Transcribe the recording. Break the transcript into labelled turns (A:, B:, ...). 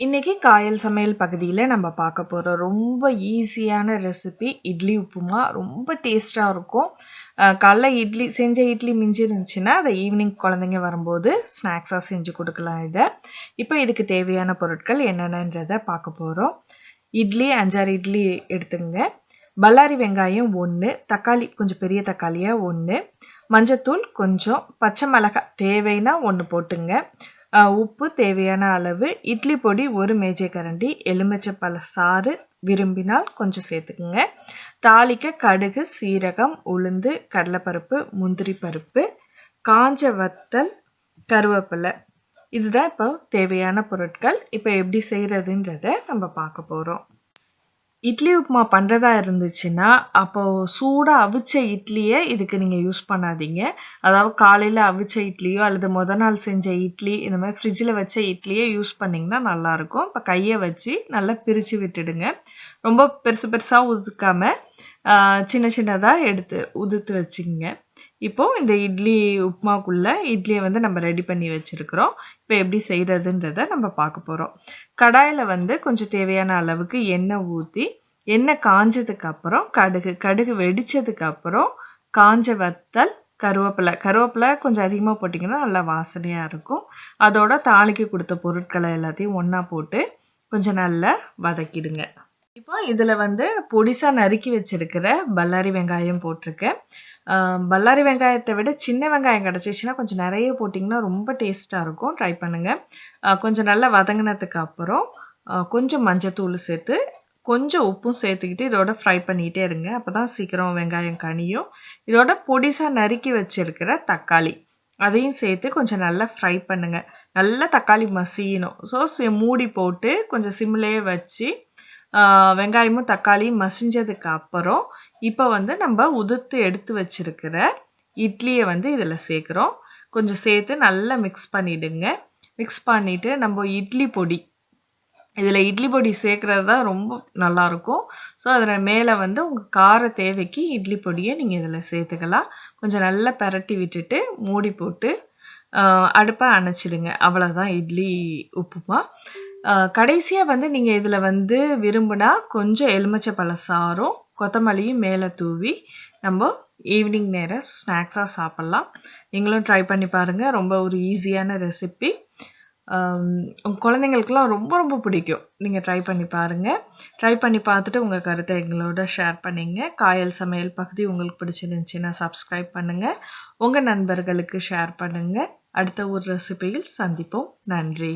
A: இன்னைக்கு காயல் சமையல் பகுதியில நம்ம பார்க்க போற ரொம்ப ஈஸியான ரெசிபி இட்லி உப்புமா. ரொம்ப டேஸ்டா இருக்கும். காலைல செஞ்ச இட்லி மிஞ்சி இருந்துச்சுன்னா அதை ஈவினிங் குழந்தைங்க வரும்போது ஸ்நாக்ஸா செஞ்சு கொடுக்கலாம் இதை. இப்போ இதுக்கு தேவையான பொருட்கள் என்னென்னன்றதை பார்க்க போறோம். இட்லி 5-6 இட்லி எடுத்துங்க. பல்லாரி வெங்காயம் 1, தக்காளி கொஞ்சம் பெரிய தக்காளியா 1, மஞ்சத்தூள் கொஞ்சம், பச்சை மிளகாய் தேவைன்னா 1 போட்டுங்க, உப்பு தேவையான அளவு, இட்லி பொடி 1 மேஜைக்கரண்டி, எலுமிச்சைப்பழ சாறு விரும்பினால் கொஞ்சம் சேர்த்துக்குங்க. தாளிக்க கடுகு, சீரகம், உளுந்து, கடலைப்பருப்பு, முந்திரி பருப்பு, காஞ்ச வத்தல், கருவேப்பிலை. இதுதான் இப்போ தேவையான பொருட்கள். இப்போ எப்படி செய்யறதுன்றத நம்ம பார்க்க போறோம். இட்லி உப்புமா பண்றதா இருந்துச்சுன்னா அப்போ சூடா அவிச்ச இட்லியை இதுக்கு நீங்க யூஸ் பண்ணாதீங்க. அதாவது காலையில அவிச்ச இட்லியோ அல்லது முத நாள் செஞ்ச இட்லி இந்த மாதிரி ஃப்ரிட்ஜில் வச்ச இட்லியை யூஸ் பண்ணிங்கன்னா நல்லா இருக்கும். இப்போ கையை வச்சு நல்லா பிரித்து விட்டுடுங்க. ரொம்ப பெருசு பெருசாக உதுக்காம சின்ன சின்னதாக எடுத்து உதுத்து வச்சுங்க. இப்போ இந்த இட்லி உப்புமாக்குள்ள இட்லியை நம்ம ரெடி பண்ணி வச்சிருக்கிறோம். இப்போ எப்படி செய்யறதுன்றத நம்ம பார்க்க போறோம். கடாயில கொஞ்சம் தேவையான அளவுக்கு எண்ணெய் ஊற்றி, எண்ணெய் காஞ்சதுக்கு அப்புறம் கடுகு வெடிச்சதுக்கு அப்புறம் காஞ்ச வத்தல், கருவேப்பிலை கொஞ்சம் அதிகமாக போட்டிங்கன்னா நல்லா வாசனையா இருக்கும். அதோட தாளிக்கு கொடுத்த பொருட்களை எல்லாத்தையும் ஒண்ணா போட்டு கொஞ்சம் நல்லா வதக்கிடுங்க. இப்போ இதுல பொடிசா நறுக்கி வச்சிருக்கிற பல்லாரி வெங்காயம் போட்டிருக்கேன். பல்லாரி வெங்காயத்தை விட சின்ன வெங்காயம் கிடைச்சிச்சுன்னா கொஞ்சம் நிறைய போட்டிங்கன்னா ரொம்ப டேஸ்டா இருக்கும். ட்ரை பண்ணுங்க. கொஞ்சம் நல்லா வதங்கினதுக்கு அப்புறம் கொஞ்சம் மஞ்சத்தூள் சேர்த்து கொஞ்சம் உப்பும் சேர்த்துக்கிட்டு இதோட ஃப்ரை பண்ணிகிட்டே இருங்க. அப்போதான் சீக்கிரம் வெங்காயம் கனியும். இதோட பொடிசா நறுக்கி வச்சிருக்கிற தக்காளி அதையும் சேர்த்து கொஞ்சம் நல்லா ஃப்ரை பண்ணுங்க. நல்லா தக்காளி மசியணும். ஸோ மூடி போட்டு கொஞ்சம் சிம்லேயே வச்சு வெங்காயமும் தக்காளியும் மசிஞ்சதுக்கு அப்புறம் இப்போ நம்ம உதுத்து எடுத்து வச்சிருக்கிற இட்லியை இதில் சேர்க்குறோம். கொஞ்சம் சேர்த்து நல்லா மிக்ஸ் பண்ணிடுங்க. மிக்ஸ் பண்ணிட்டு நம்ம இட்லி பொடி, இதில் இட்லி பொடி சேர்க்கறது தான் ரொம்ப நல்லா இருக்கும். ஸோ அதில் மேலே உங்கள் கார தேவைக்கு இட்லி பொடியை நீங்கள் இதில் சேர்த்துக்கலாம். கொஞ்சம் நல்லா பரட்டி விட்டுட்டு மூடி போட்டு அடுப்பை அணைச்சிடுங்க. அவ்வளோதான் இட்லி உப்புமா. கடைசியாக நீங்கள் இதில் விரும்பினா கொஞ்சம் எலுமிச்சைப்பழ சாறும் கொத்தமல்லியும் மேலே தூவி நம்ம ஈவினிங் நேரம் ஸ்நாக்ஸாக சாப்பிட்லாம். நீங்களும் ட்ரை பண்ணி பாருங்கள். ரொம்ப ஒரு ஈஸியான ரெசிபி. உங்கள் குழந்தைங்களுக்குலாம் ரொம்ப ரொம்ப பிடிக்கும். நீங்கள் ட்ரை பண்ணி பாருங்கள். ட்ரை பண்ணி பார்த்துட்டு உங்கள் கருத்தை எங்களோட ஷேர் பண்ணிங்க. காயல் சமையல் பகுதி உங்களுக்கு பிடிச்சிருந்துச்சுன்னா சப்ஸ்கிரைப் பண்ணுங்கள். உங்கள் நண்பர்களுக்கு ஷேர் பண்ணுங்கள். அடுத்த ஒரு ரெசிபியில் சந்திப்போம். நன்றி.